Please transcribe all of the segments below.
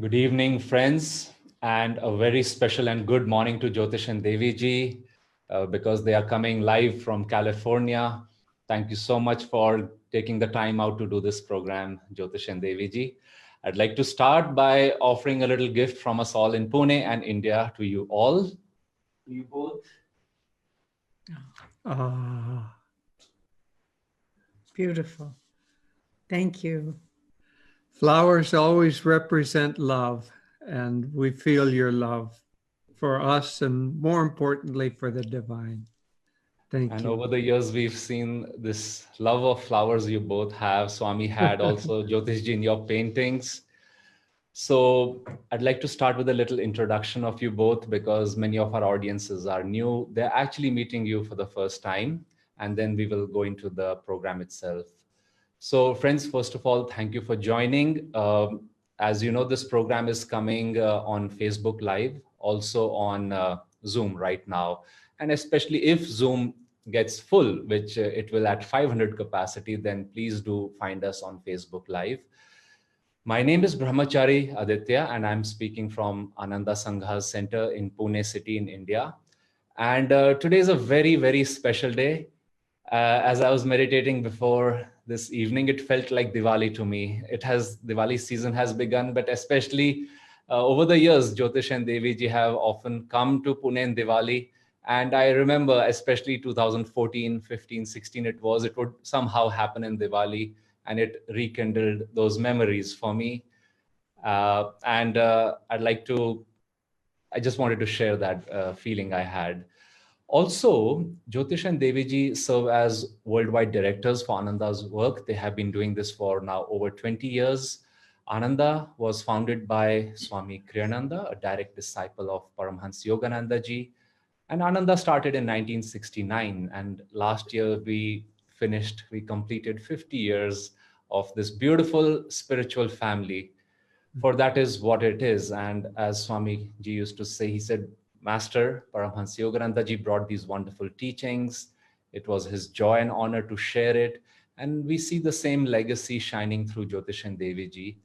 Good evening, friends, and a very special and good morning to Jyotish and Devi ji because they are coming live from California. Thank you so much for taking the time out to do this program, Jyotish and Devi ji. I'd like to start by offering a little gift from us all in Pune and India to you all. To you both. Ah, beautiful. Thank you. Flowers always represent love, and we feel your love for us and more importantly for the divine. Thank And you. over the years, we've seen this love of flowers you both have. Swami had also Jyotish ji in your paintings. So I'd like to start with a little introduction of you both because many of our audiences are new. They're actually meeting you for the first time, and then we will go into the program itself. So friends, first of all, thank you for joining. As you know, this program is coming on Facebook Live, also on Zoom right now. And especially if Zoom gets full, which it will at 500 capacity, then please do find us on Facebook Live. My name is Brahmachari Aditya, and I'm speaking from Ananda Sangha Center in Pune city in India. And today is a very, very special day. As I was meditating before this evening, it felt like Diwali to me. Diwali season has begun, but especially over the years, Jyotish and Devi ji have often come to Pune in Diwali. And I remember, especially 2014, 15, 16, it would somehow happen in Diwali, and it rekindled those memories for me. And I just wanted to share that feeling I had. Also, Jyotish and Deviji serve as worldwide directors for Ananda's work. They have been doing this for now over 20 years. Ananda was founded by Swami Kriyananda, a direct disciple of Paramhans Yogananda ji. And Ananda started in 1969. And last year we completed 50 years of this beautiful spiritual family, for that is what it is. And as Swami ji used to say, he said, Master Paramhansa Yogananda ji brought these wonderful teachings. It was his joy and honor to share it. And we see the same legacy shining through Jyotish and Devi ji.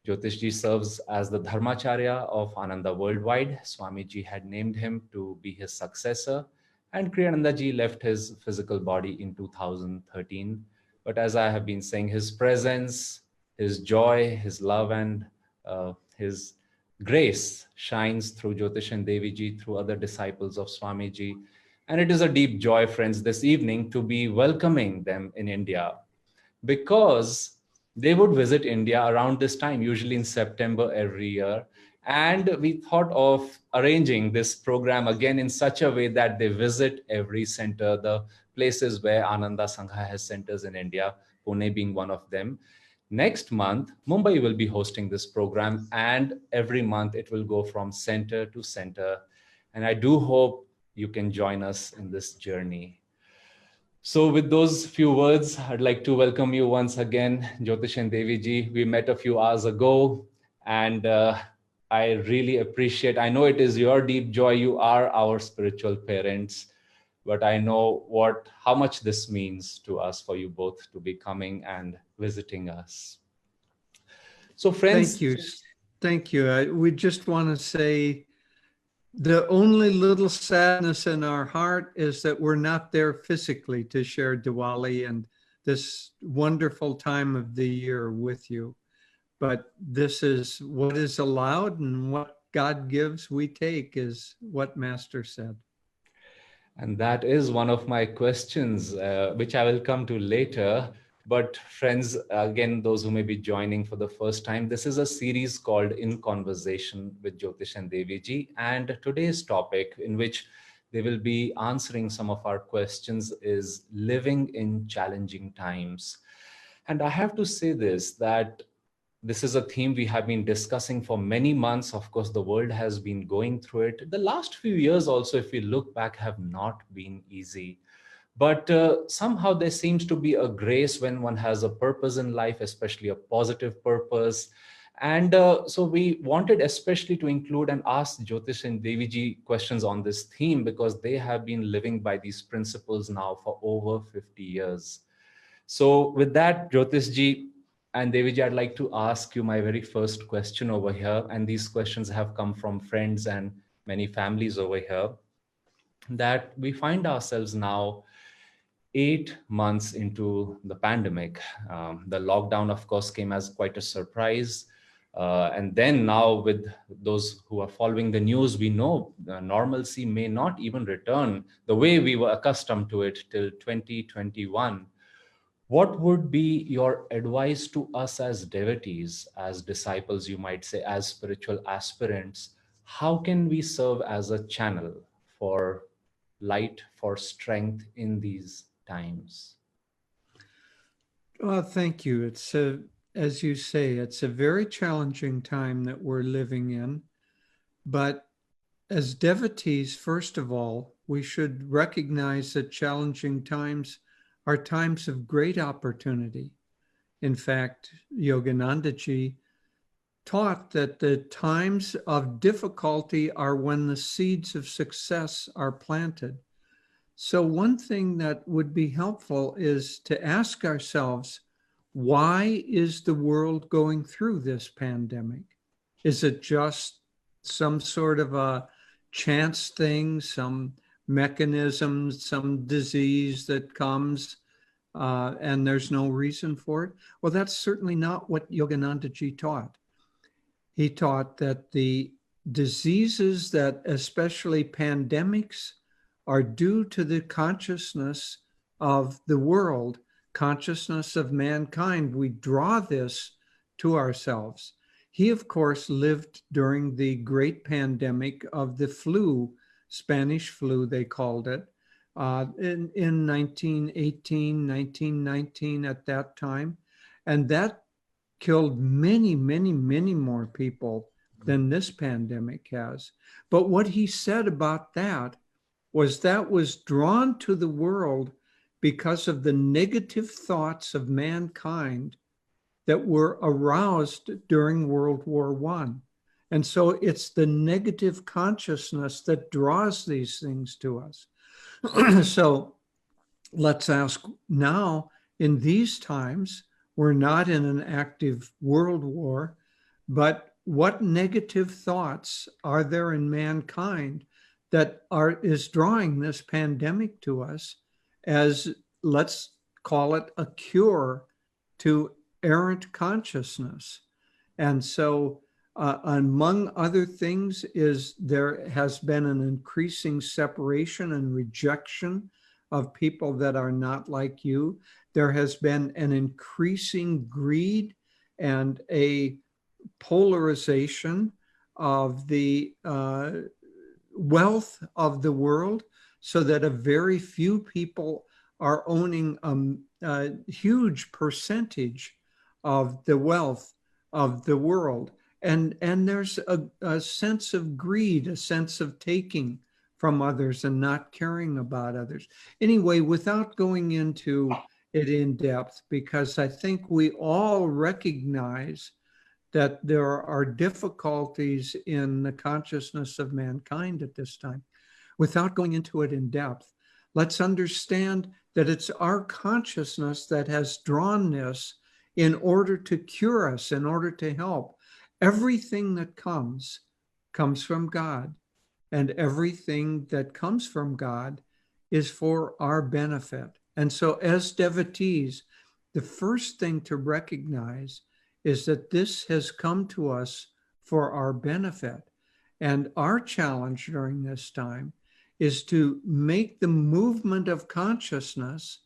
Jyotish ji serves as the Dharmacharya of Ananda Worldwide. Swami ji had named him to be his successor. And Kriyananda ji left his physical body in 2013. But as I have been saying, his presence, his joy, his love, and his grace shines through Jyotish and Devi ji, through other disciples of Swami ji. And it is a deep joy, friends, this evening to be welcoming them in India, because they would visit India around this time, usually in September every year. And we thought of arranging this program again in such a way that they visit every center, the places where Ananda Sangha has centers in India, Pune being one of them. Next month, Mumbai will be hosting this program, and every month it will go from center to center. And I do hope you can join us in this journey. So with those few words, I'd like to welcome you once again, Jyotish and Devi ji. We met a few hours ago, and I really appreciate, I know it is your deep joy, you are our spiritual parents, but I know how much this means to us for you both to be coming and visiting us. So Thank friends, you. Thank you. We just want to say the only little sadness in our heart is that we're not there physically to share Diwali and this wonderful time of the year with you. But this is what is allowed, and what God gives, we take, is what Master said. and that is one of my questions, which I will come to later. But friends, again, those who may be joining for the first time, this is a series called In Conversation with Jyotish and Devi ji. And today's topic, in which they will be answering some of our questions, is living in challenging times. And I have to say that this is a theme we have been discussing for many months. Of course, the world has been going through it. The last few years also, if we look back, have not been easy. But somehow there seems to be a grace when one has a purpose in life, especially a positive purpose. And so we wanted especially to include and ask Jyotish and Deviji questions on this theme, because they have been living by these principles now for over 50 years. So with that, Jyotish ji, And Deviji, I'd like to ask you my very first question over here. And these questions have come from friends and many families over here, that we find ourselves now 8 months into the pandemic. The lockdown, of course, came as quite a surprise. And then now with those who are following the news, we know normalcy may not even return the way we were accustomed to it till 2021. What would be your advice to us as devotees, as disciples, you might say, as spiritual aspirants? How can we serve as a channel for light, for strength in these times? Well, thank you. As you say, it's a very challenging time that we're living in. But as devotees, first of all, we should recognize that challenging times are times of great opportunity. In fact, Yoganandaji taught that the times of difficulty are when the seeds of success are planted. So one thing that would be helpful is to ask ourselves, why is the world going through this pandemic? Is it just some sort of a chance thing, some mechanism, some disease that comes and there's no reason for it? Well, that's certainly not what Yoganandaji taught. He taught that the diseases that, especially pandemics, are due to the consciousness of the world, consciousness of mankind. We draw this to ourselves. He, of course, lived during the great pandemic of the flu, Spanish flu, they called it, in 1918, 1919 at that time. And that killed many, many, many more people than this pandemic has. But what he said about that was drawn to the world because of the negative thoughts of mankind that were aroused during World War I. And so it's the negative consciousness that draws these things to us. So let's ask now, in these times, we're not in an active world war, but what negative thoughts are there in mankind that is drawing this pandemic to us as, let's call it, a cure to errant consciousness? And so among other things is there has been an increasing separation and rejection of people that are not like you. There has been an increasing greed and a polarization of the wealth of the world, so that a very few people are owning a huge percentage of the wealth of the world. And there's a sense of greed, a sense of taking from others and not caring about others. Anyway, without going into it in depth, because I think we all recognize that there are difficulties in the consciousness of mankind at this time. Without going into it in depth, let's understand that it's our consciousness that has drawn this in order to cure us, in order to help. Everything that comes from God, and everything that comes from God is for our benefit. And so as devotees, the first thing to recognize is that this has come to us for our benefit. And our challenge during this time is to make the movement of consciousness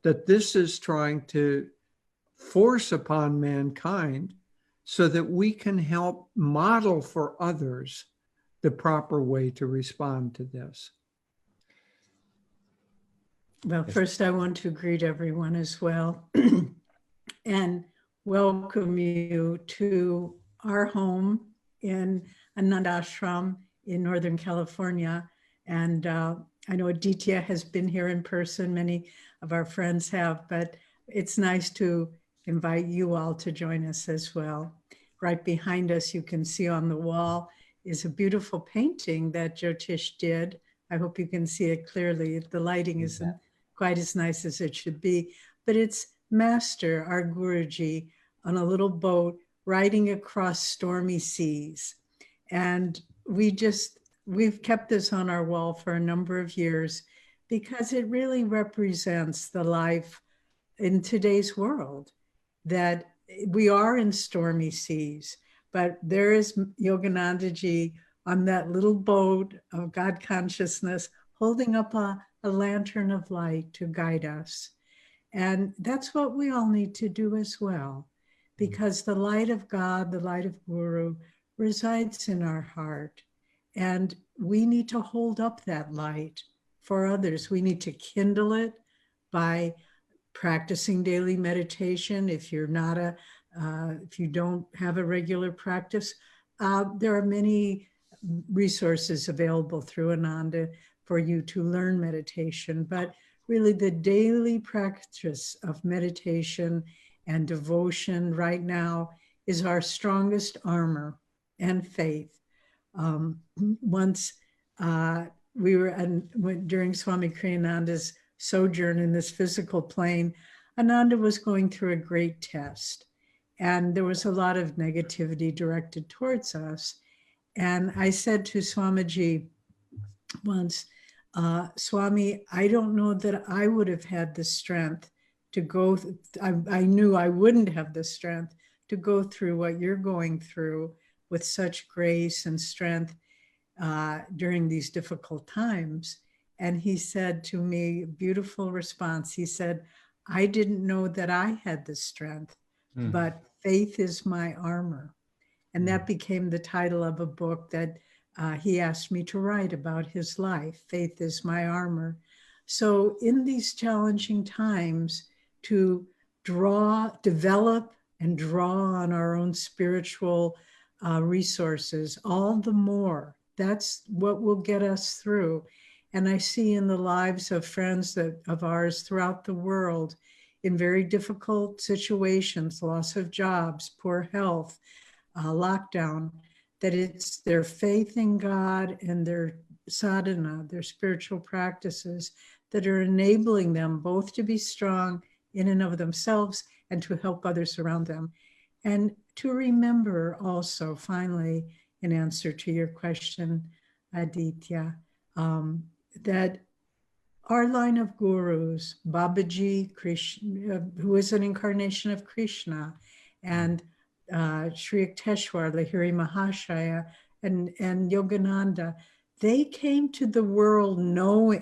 that this is trying to force upon mankind, so that we can help model for others the proper way to respond to this. Well, first I want to greet everyone as well and welcome you to our home in Ananda Ashram in Northern California. And I know Aditya has been here in person, many of our friends have, but it's nice to invite you all to join us as well. Right behind us, you can see on the wall is a beautiful painting that Jyotish did. I hope you can see it clearly. The lighting isn't quite as nice as it should be, but it's Master, our Guruji, on a little boat riding across stormy seas. And we've kept this on our wall for a number of years because it really represents the life in today's world, that we are in stormy seas, but there is Yoganandaji on that little boat of God consciousness holding up a lantern of light to guide us. And that's what we all need to do as well, because the light of God, the light of Guru, resides in our heart. And we need to hold up that light for others. We need to kindle it by practicing daily meditation. If you're not if you don't have a regular practice, there are many resources available through Ananda for you to learn meditation. But really, the daily practice of meditation and devotion right now is our strongest armor, and faith. Once we were during Swami Kriyananda's sojourn in this physical plane, Ananda was going through a great test, and there was a lot of negativity directed towards us. And I said to Swamiji once, Swami, I don't know that I would have had the strength to go. I knew I wouldn't have the strength to go through what you're going through with such grace and strength during these difficult times. And he said to me, beautiful response. He said, I didn't know that I had the strength, but faith is my armor. And that became the title of a book that he asked me to write about his life, Faith is My Armor. So in these challenging times, to develop and draw on our own spiritual resources, all the more, that's what will get us through. And I see in the lives of friends of ours throughout the world in very difficult situations, loss of jobs, poor health, lockdown, that it's their faith in God and their sadhana, their spiritual practices, that are enabling them both to be strong in and of themselves and to help others around them. And to remember also, finally, in answer to your question, Aditya, that our line of gurus, Babaji, Krishna, who is an incarnation of Krishna, and Sri Yukteswar, Lahiri Mahashaya, and Yogananda, they came to the world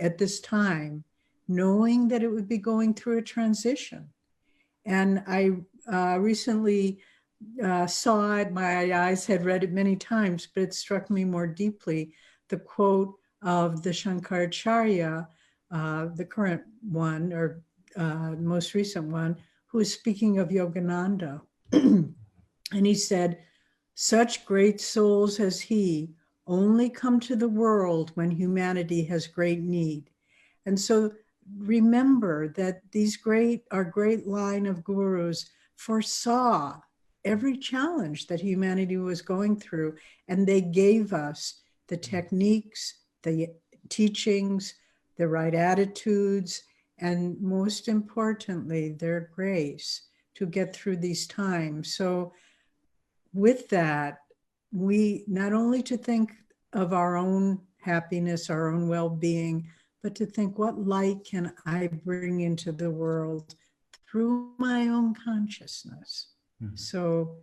at this time, knowing that it would be going through a transition. And I recently saw it, my eyes had read it many times, but it struck me more deeply, the quote of the Shankaracharya, the current one, or most recent one, who is speaking of Yogananda. And he said, such great souls as he only come to the world when humanity has great need. And so remember that our great line of gurus foresaw every challenge that humanity was going through, and they gave us the techniques, the teachings, the right attitudes, and most importantly, their grace to get through these times. So with that, we not only to think of our own happiness, our own well-being, but to think, what light can I bring into the world through my own consciousness? So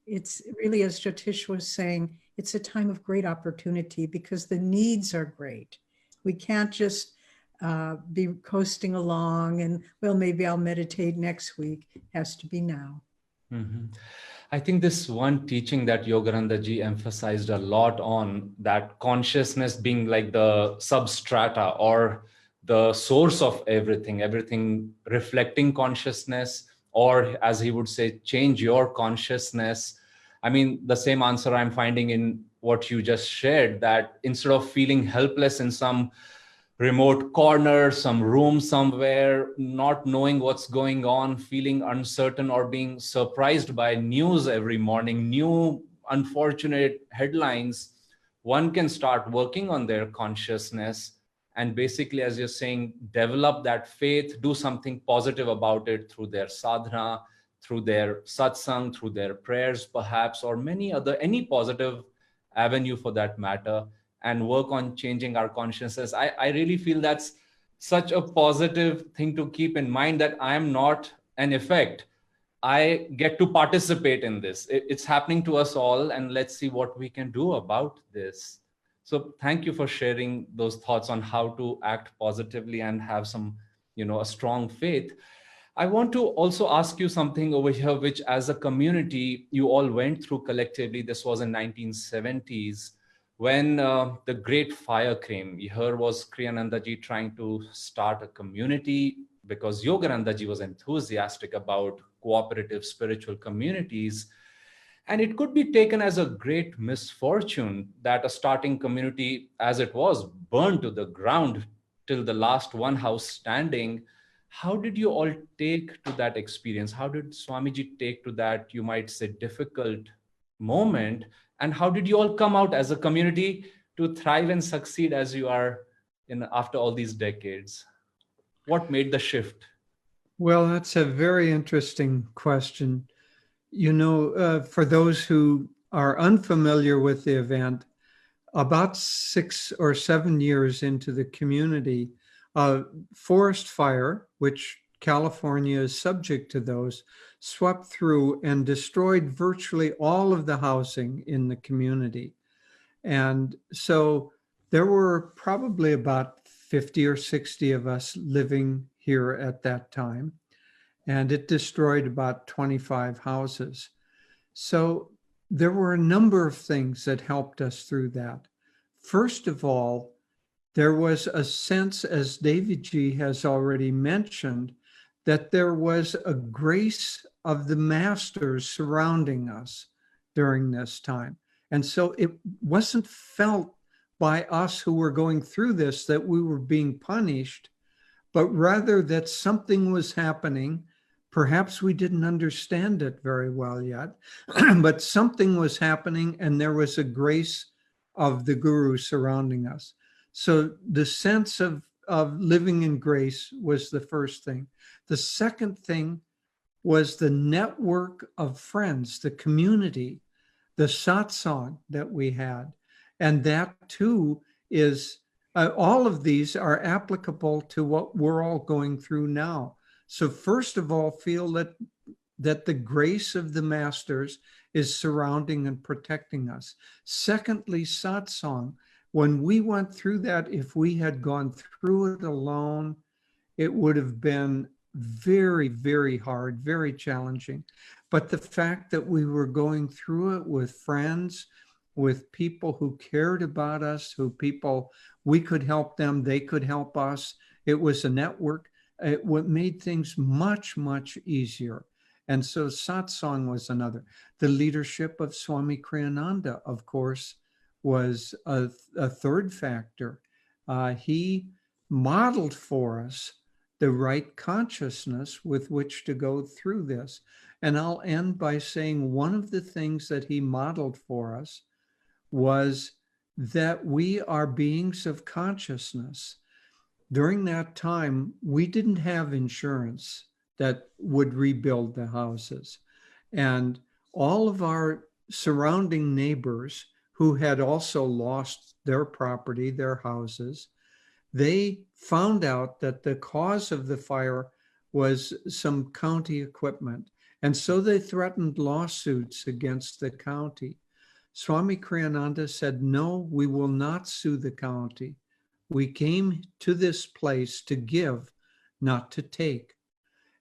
it's really, as Jyotish was saying, it's a time of great opportunity because the needs are great. We can't just be coasting along and, well, maybe I'll meditate next week. It has to be now. I think this one teaching that Yogananda ji emphasized a lot on, that consciousness being like the substrata or the source of everything reflecting consciousness, or as he would say, change your consciousness. I mean, the same answer I'm finding in what you just shared, that instead of feeling helpless in some remote corner, some room somewhere, not knowing what's going on, feeling uncertain or being surprised by news every morning, new unfortunate headlines, one can start working on their consciousness and basically, as you're saying, develop that faith, do something positive about it through their sadhana, through their satsang, through their prayers, perhaps, or any positive avenue for that matter, and work on changing our consciousness. I really feel that's such a positive thing to keep in mind, that I am not an effect. I get to participate in this. It's happening to us all, and let's see what we can do about this. So thank you for sharing those thoughts on how to act positively and have some, a strong faith. I want to also ask you something over here, which as a community, you all went through collectively. This was in 1970s when the Great Fire came. Here was Kriyanandaji trying to start a community because Yoganandaji was enthusiastic about cooperative spiritual communities. And it could be taken as a great misfortune that a starting community, as it was, burned to the ground till the last one house standing. How did you all take to that experience? How did Swamiji take to that, you might say, difficult moment? And how did you all come out as a community to thrive and succeed as you are after all these decades? What made the shift? Well, that's a very interesting question. For those who are unfamiliar with the event, about 6 or 7 years into the community, forest fire, which California is subject to those, swept through and destroyed virtually all of the housing in the community. And so there were probably about 50 or 60 of us living here at that time, and it destroyed about 25 houses. So there were a number of things that helped us through that. First of all, there was a sense, as Daviji has already mentioned, that there was a grace of the masters surrounding us during this time. And so it wasn't felt by us who were going through this that we were being punished, but rather that something was happening. Perhaps we didn't understand it very well yet, but something was happening and there was a grace of the Guru surrounding us. So the sense of living in grace was the first thing. The second thing was the network of friends, the community, the satsang that we had. And that too is, all of these are applicable to what we're all going through now. So first of all, feel that the grace of the masters is surrounding and protecting us. Secondly, satsang. When we went through that, if we had gone through it alone, it would have been very, very hard, very challenging. But the fact that we were going through it with friends, with people who cared about us, we could help them, they could help us. It was a network. It made things much, much easier. And so satsang was another. The leadership of Swami Kriyananda, of course, was a third factor. He modeled for us the right consciousness with which to go through this. And I'll end by saying one of the things that he modeled for us was that we are beings of consciousness. During that time, we didn't have insurance that would rebuild the houses. And all of our surrounding neighbors who had also lost their property, their houses, they found out that the cause of the fire was some county equipment. And so they threatened lawsuits against the county. Swami Kriyananda said, no, we will not sue the county. We came to this place to give, not to take.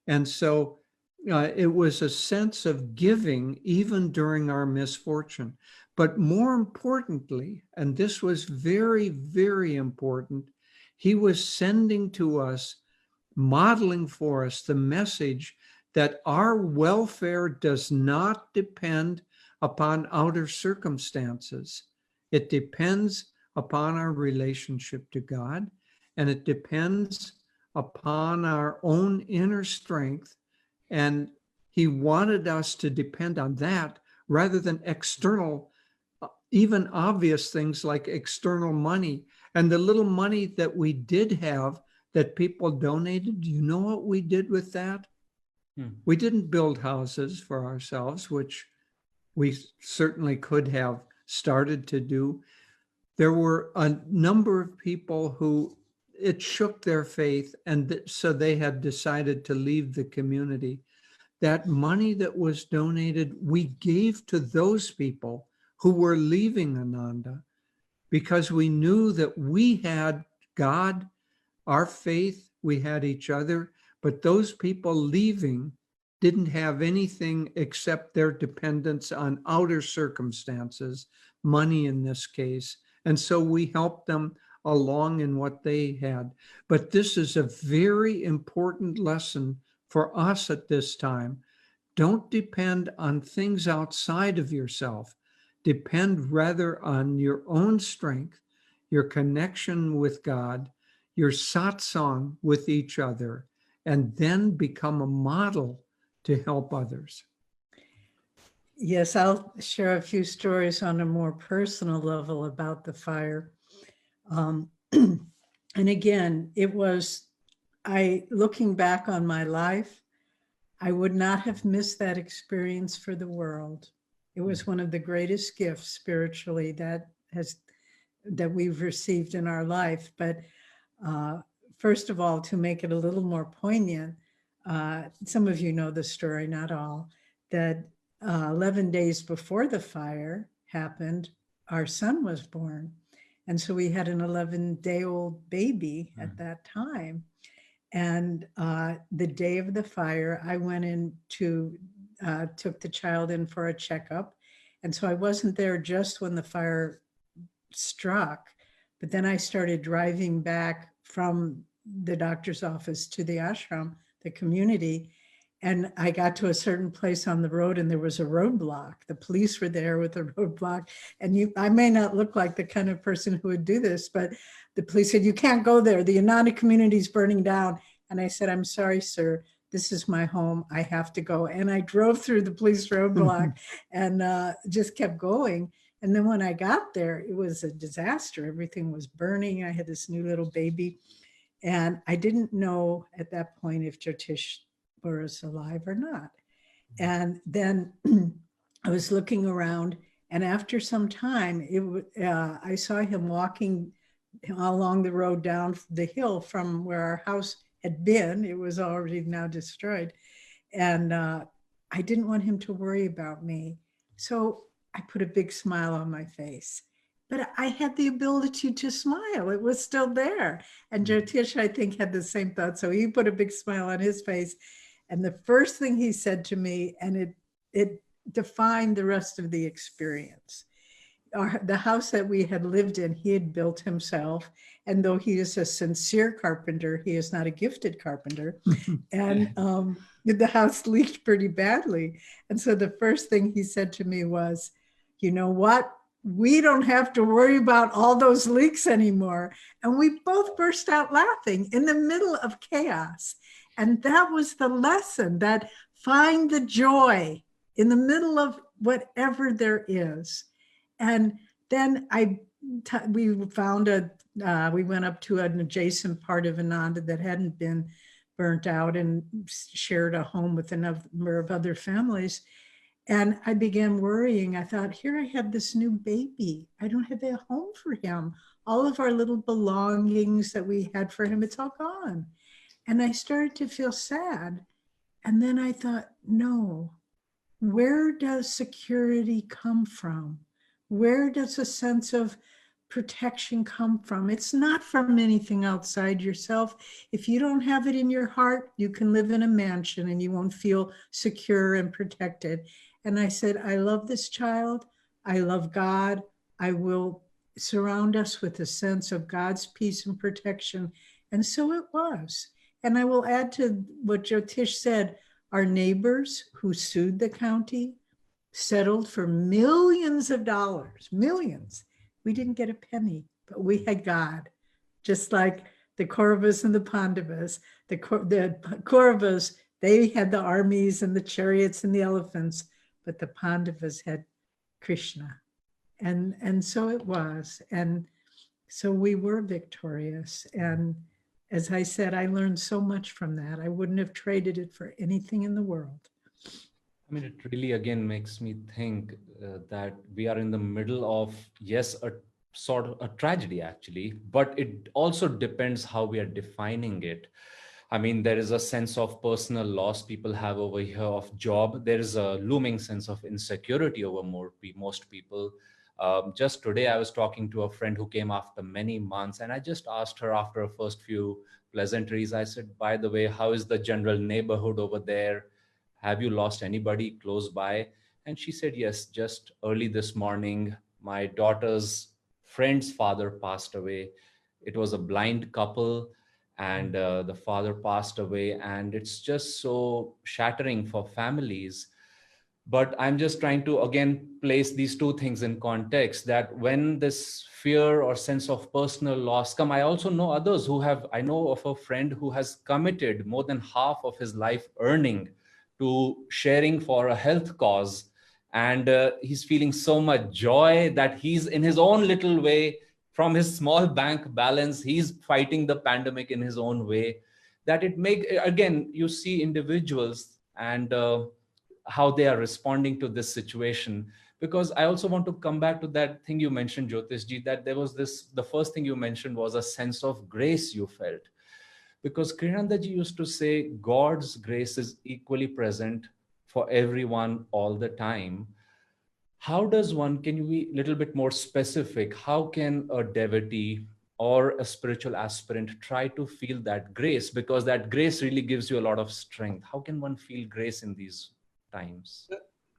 And so it was a sense of giving even during our misfortune. But more importantly, and this was very, very important, he was sending to us, modeling for us the message that our welfare does not depend upon outer circumstances. It depends upon our relationship to God, and it depends upon our own inner strength. And he wanted us to depend on that rather than external, even obvious things like external money. And the little money that we did have that people donated, do you know what we did with that? We didn't build houses for ourselves, which we certainly could have started to do. There were a number of people who it shook their faith, and so they had decided to leave the community. That money that was donated, we gave to those people who were leaving Ananda, because we knew that we had God, our faith, we had each other, but those people leaving didn't have anything except their dependence on outer circumstances, money in this case. And so we helped them along in what they had. But this is a very important lesson for us at this time. Don't depend on things outside of yourself. Depend rather on your own strength, your connection with God, your satsang with each other, and then become a model to help others. Yes, I'll share a few stories on a more personal level about the fire. And again, looking back on my life, I would not have missed that experience for the world. It was one of the greatest gifts spiritually that we've received in our life. But first of all, to make it a little more poignant, some of you know the story, not all, that 11 days before the fire happened, our son was born. And so we had an 11-day-old baby at that time. And the day of the fire, I went in took the child in for a checkup. And so I wasn't there just when the fire struck, but then I started driving back from the doctor's office to the ashram, the community. And I got to a certain place on the road and there was a roadblock. The police were there with a roadblock. And I may not look like the kind of person who would do this, but the police said, "You can't go there. The Ananda community is burning down." And I said, "I'm sorry, sir. This is my home. I have to go." And I drove through the police roadblock and just kept going. And then when I got there, it was a disaster. Everything was burning. I had this new little baby. And I didn't know at that point if Jyotish was alive or not. And then I was looking around, and after some time, I saw him walking along the road down the hill from where our house had been. It was already now destroyed. And I didn't want him to worry about me. So I put a big smile on my face. But I had the ability to smile. It was still there. And Jyotish, I think, had the same thought. So he put a big smile on his face. And the first thing he said to me, and it defined the rest of the experience. The house that we had lived in, he had built himself. And though he is a sincere carpenter, he is not a gifted carpenter. And the house leaked pretty badly. And so the first thing he said to me was, "You know what? We don't have to worry about all those leaks anymore." And we both burst out laughing in the middle of chaos. And that was the lesson, that find the joy in the middle of whatever there is. And then we went up to an adjacent part of Ananda that hadn't been burnt out and shared a home with a number of other families. And I began worrying. I thought, here I have this new baby. I don't have a home for him. All of our little belongings that we had for him, it's all gone. And I started to feel sad. And then I thought, no, where does security come from? Where does a sense of protection come from? It's not from anything outside yourself. If you don't have it in your heart, you can live in a mansion and you won't feel secure and protected. And I said, I love this child. I love God. I will surround us with a sense of God's peace and protection. And so it was. And I will add to what Jyotish said, our neighbors who sued the county settled for millions of dollars, millions. We didn't get a penny, but we had God, just like the Kauravas and the Pandavas. The Kauravas, they had the armies and the chariots and the elephants, but the Pandavas had Krishna. And so it was. And so we were victorious. And as I said, I learned so much from that. I wouldn't have traded it for anything in the world. I mean, it really again makes me think that we are in the middle of, yes, a sort of a tragedy actually, but it also depends how we are defining it. I mean, there is a sense of personal loss people have over here of job. There is a looming sense of insecurity over most people. Just today, I was talking to a friend who came after many months, and I just asked her after a first few pleasantries. I said, "By the way, how is the general neighborhood over there? Have you lost anybody close by?" And she said, "Yes, just early this morning, my daughter's friend's father passed away. It was a blind couple, and the father passed away, and it's just so shattering for families." But I'm just trying to again place these two things in context, that when this fear or sense of personal loss come, I also know others who have, I know of a friend who has committed more than half of his life earning to sharing for a health cause, and he's feeling so much joy that he's in his own little way, from his small bank balance, he's fighting the pandemic in his own way. That it make, again, you see individuals and how they are responding to this situation. Because I also want to come back to that thing you mentioned, Jyotishji, that there was this, the first thing you mentioned was a sense of grace you felt. Because Kriyanandaji used to say God's grace is equally present for everyone all the time. How does one, can you be a little bit more specific? How can a devotee or a spiritual aspirant try to feel that grace? Because that grace really gives you a lot of strength. How can one feel grace in these times?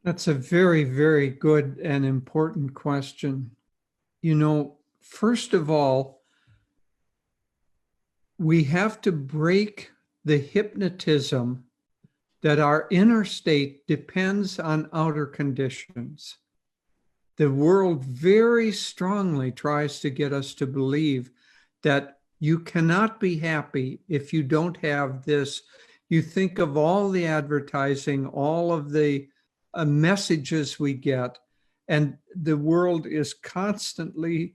That's a very, very good and important question. You know, first of all, we have to break the hypnotism that our inner state depends on outer conditions. The world very strongly tries to get us to believe that you cannot be happy if you don't have this. You think of all the advertising, all of the messages we get, and the world is constantly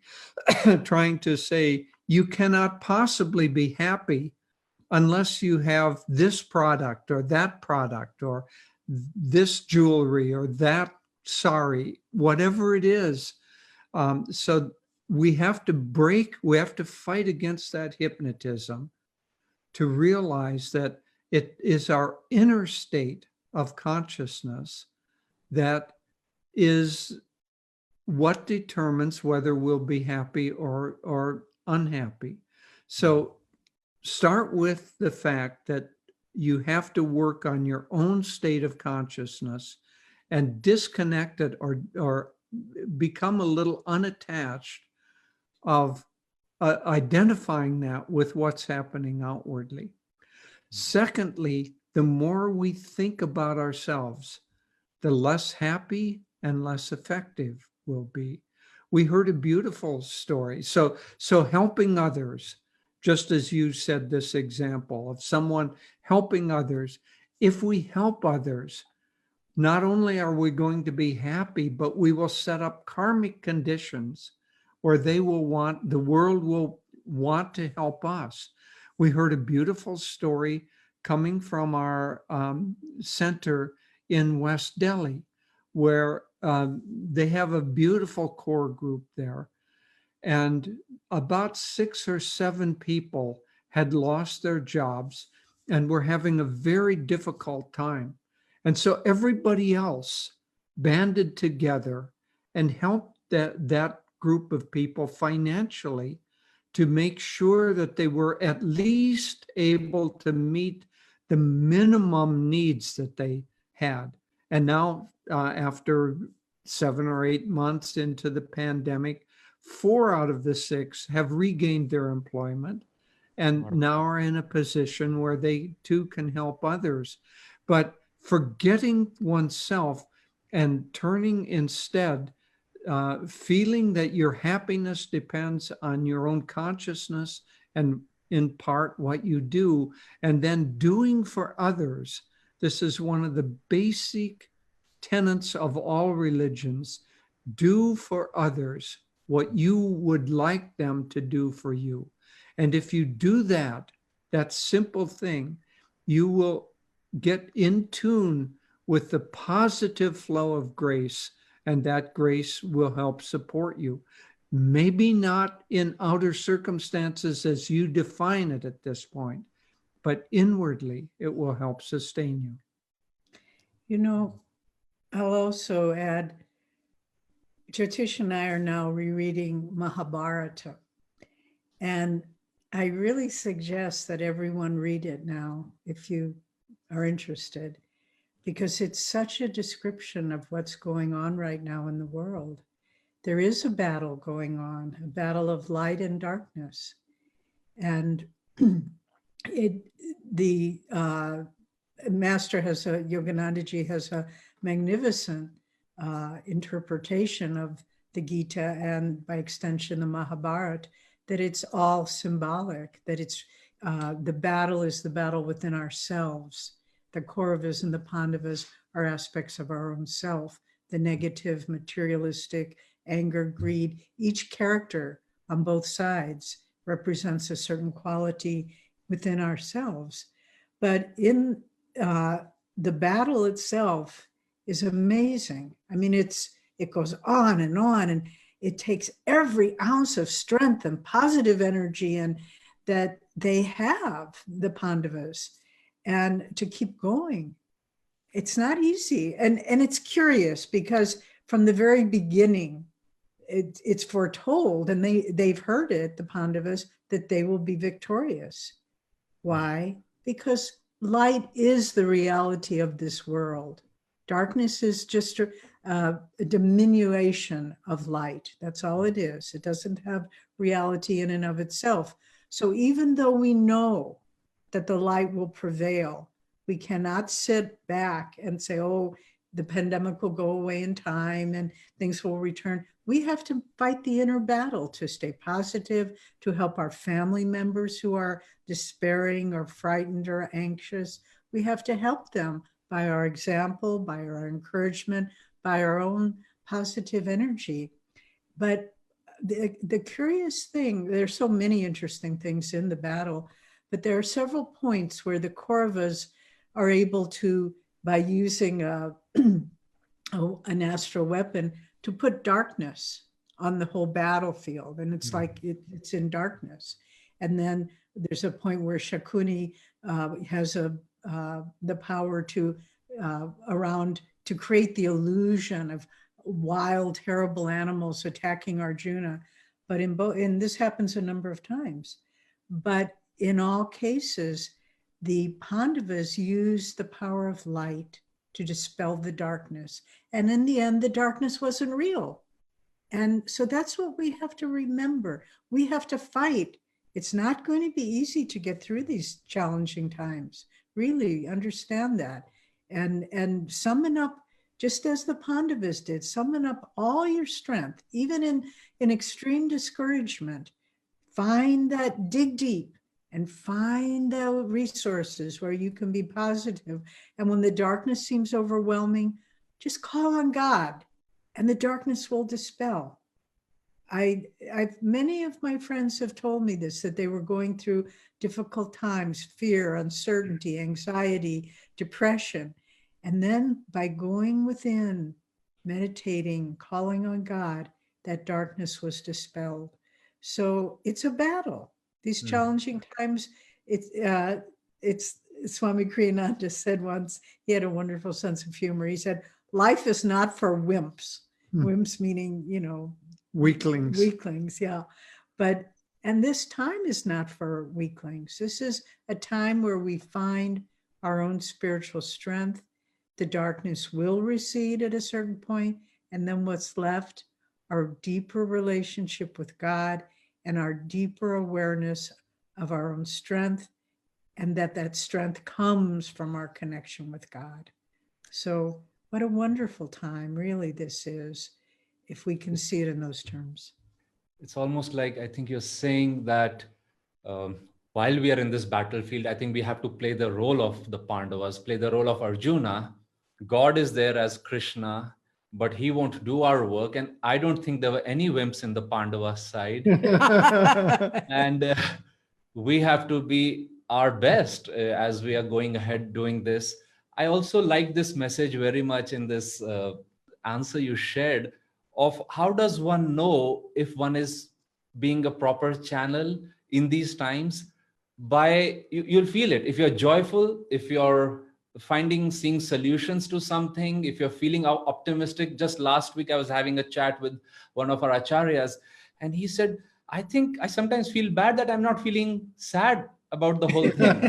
trying to say, you cannot possibly be happy unless you have this product or this jewelry or that sari, whatever it is. So we have to fight against that hypnotism to realize that it is our inner state of consciousness that is what determines whether we'll be happy or unhappy. So start with the fact that you have to work on your own state of consciousness and disconnect it or become a little unattached of identifying that with what's happening outwardly. Secondly, the more we think about ourselves, the less happy and less effective we'll be. We heard a beautiful story. So helping others, just as you said, this example of someone helping others, if we help others, not only are we going to be happy, but we will set up karmic conditions where the world will want to help us. We heard a beautiful story coming from our center in West Delhi, where they have a beautiful core group there. And about 6 or 7 people had lost their jobs and were having a very difficult time. And so everybody else banded together and helped that group of people financially to make sure that they were at least able to meet the minimum needs that they had. And now, after 7 or 8 months into the pandemic, 4 out of the 6 have regained their employment and now are in a position where they too can help others. But forgetting oneself and turning instead, feeling that your happiness depends on your own consciousness and in part what you do, and then doing for others. This is one of the basic tenets of all religions. Do for others what you would like them to do for you. And if you do that, that simple thing, you will get in tune with the positive flow of grace, and that grace will help support you. Maybe not in outer circumstances as you define it at this point, but inwardly it will help sustain you. You know, I'll also add, Jyotish and I are now rereading Mahabharata, and I really suggest that everyone read it now if you are interested, because it's such a description of what's going on right now in the world. There is a battle going on, a battle of light and darkness. And the master has a, Yoganandaji has a magnificent interpretation of the Gita and by extension the Mahabharata, that it's all symbolic, that it's the battle is the battle within ourselves. The Kauravas and the Pandavas are aspects of our own self, the negative, materialistic, anger, greed. Each character on both sides represents a certain quality within ourselves. But in the battle itself is amazing. I mean, it goes on, and it takes every ounce of strength and positive energy and that they have, the Pandavas, and to keep going. It's not easy. And it's curious because from the very beginning, it's foretold, and they've heard it, the Pandavas, that they will be victorious. Why? Because light is the reality of this world. Darkness is just a diminution of light. That's all it is. It doesn't have reality in and of itself. So even though we know that the light will prevail, we cannot sit back and say, oh, the pandemic will go away in time and things will return. We have to fight the inner battle to stay positive, to help our family members who are despairing or frightened or anxious. We have to help them by our example, by our encouragement, by our own positive energy. But the curious thing, there's so many interesting things in the battle, but there are several points where the Kauravas are able to, by using an astral weapon, to put darkness on the whole battlefield. And it's like it's in darkness. And then there's a point where Shakuni has the power to to create the illusion of wild, terrible animals attacking Arjuna. But and this happens a number of times. But in all cases, the Pandavas use the power of light to dispel the darkness. And in the end, the darkness wasn't real. And so that's what we have to remember. We have to fight. It's not going to be easy to get through these challenging times. Really understand that. And summon up, just as the Pandavas did, summon up all your strength, even in extreme discouragement. Find that, dig deep, and find the resources where you can be positive. And when the darkness seems overwhelming, just call on God and the darkness will dispel. Many of my friends have told me this, that they were going through difficult times, fear, uncertainty, anxiety, depression. And then by going within, meditating, calling on God, that darkness was dispelled. So it's a battle. These challenging times, it's Swami Kriyananda said once, he had a wonderful sense of humor. He said, life is not for wimps. Wimps meaning, Weaklings. Weaklings, yeah. And this time is not for weaklings. This is a time where we find our own spiritual strength. The darkness will recede at a certain point, and then what's left, our deeper relationship with God and our deeper awareness of our own strength, and that strength comes from our connection with God. So what a wonderful time, really, this is, if we can see it in those terms. It's almost like, I think you're saying that while we are in this battlefield, I think we have to play the role of the Pandavas, play the role of Arjuna. God is there as Krishna, but he won't do our work. And I don't think there were any wimps in the Pandava side. And we have to be our best as we are going ahead doing this. I also like this message very much in this answer you shared of how does one know if one is being a proper channel in these times. By you'll feel it if you're joyful, if you're seeing solutions to something, if you're feeling optimistic. Just last week I was having a chat with one of our acharyas, and he said, I think I sometimes feel bad that I'm not feeling sad about the whole thing.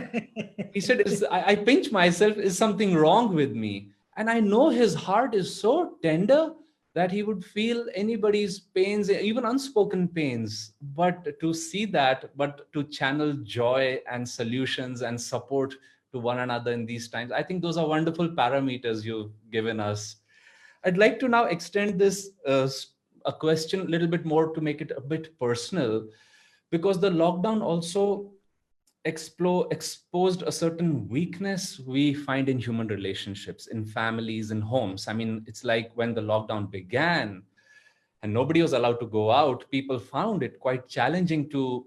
He said, I pinch myself, is something wrong with me? And I know his heart is so tender that he would feel anybody's pains, even unspoken pains. But to see that, but to channel joy and solutions and support to one another in these times, I think those are wonderful parameters you've given us. I'd like to now extend this a question a little bit more to make it a bit personal, because the lockdown also exposed a certain weakness we find in human relationships, in families, in homes. I mean, it's like when the lockdown began and nobody was allowed to go out, people found it quite challenging to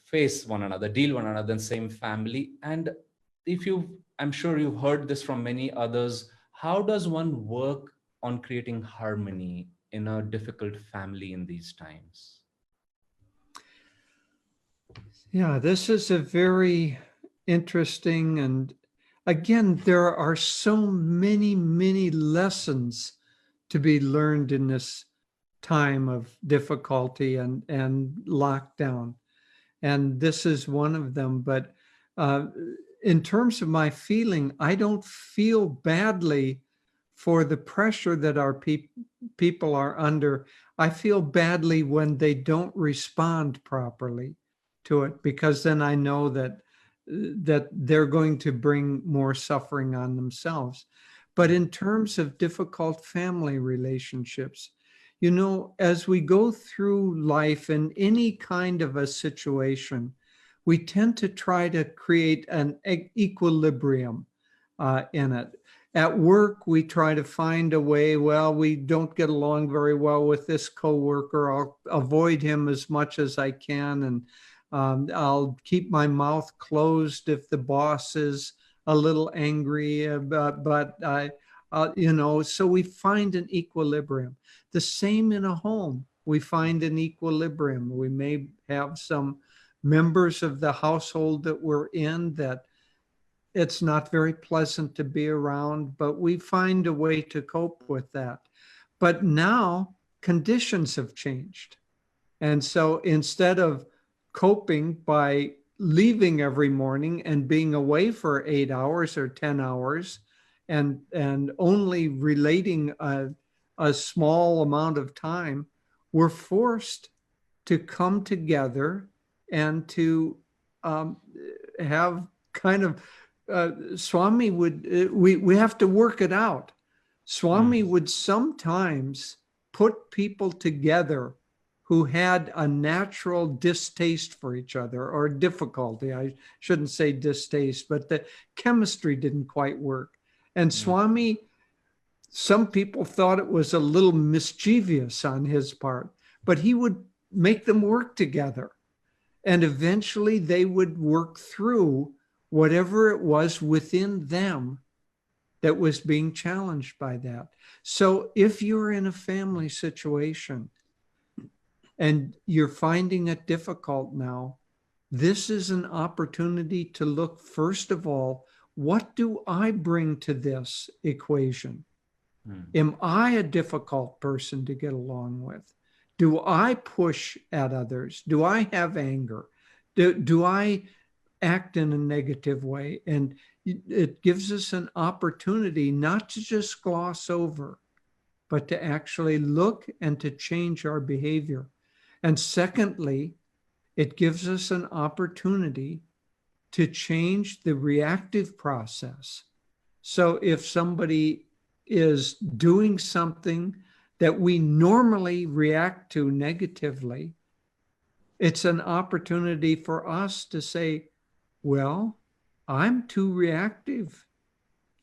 face one another, deal one another in the same family. And I'm sure you've heard this from many others, how does one work on creating harmony in a difficult family in these times? Yeah, this is a very interesting, and again, there are so many, many lessons to be learned in this time of difficulty and lockdown. And this is one of them. But in terms of my feeling, I don't feel badly for the pressure that our people are under. I feel badly when they don't respond properly to it, because then I know that they're going to bring more suffering on themselves. But in terms of difficult family relationships, you know, as we go through life in any kind of a situation, we tend to try to create an equilibrium in it. At work, we try to find a way, well, we don't get along very well with this coworker. I'll avoid him as much as I can, and I'll keep my mouth closed if the boss is a little angry, but I, you know, so we find an equilibrium. The same in a home, we find an equilibrium. We may have some members of the household that we're in that it's not very pleasant to be around, but we find a way to cope with that. But now conditions have changed. And so instead of coping by leaving every morning and being away for 8 hours or 10 hours and only relating a small amount of time, we're forced to come together and to have kind of Swami would, we have to work it out. Swami would sometimes put people together who had a natural distaste for each other, or difficulty. I shouldn't say distaste, but the chemistry didn't quite work. And Swami, some people thought it was a little mischievous on his part, but he would make them work together. And eventually they would work through whatever it was within them that was being challenged by that. So if you're in a family situation and you're finding it difficult now, this is an opportunity to look, first of all, what do I bring to this equation? Am I a difficult person to get along with? Do I push at others? Do I have anger? Do I act in a negative way? And it gives us an opportunity not to just gloss over, but to actually look and to change our behavior. And secondly, it gives us an opportunity to change the reactive process. So if somebody is doing something that we normally react to negatively, it's an opportunity for us to say, well, I'm too reactive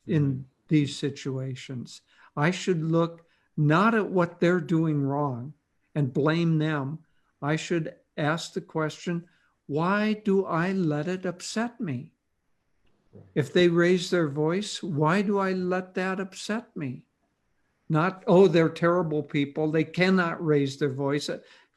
in these situations. I should look not at what they're doing wrong and blame them. I should ask the question, why do I let it upset me? If they raise their voice, why do I let that upset me? Not, oh, they're terrible people, they cannot raise their voice.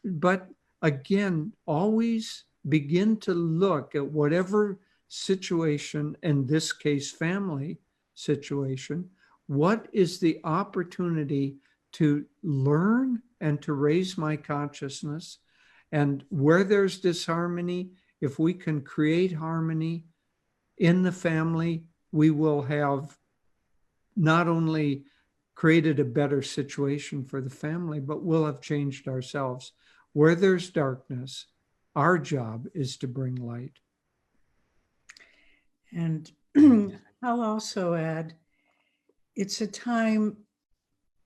But again, always begin to look at whatever situation, in this case, family situation, what is the opportunity to learn and to raise my consciousness? And where there's disharmony, if we can create harmony in the family, we will have not only created a better situation for the family, but we'll have changed ourselves. Where there's darkness, our job is to bring light. And I'll also add, it's a time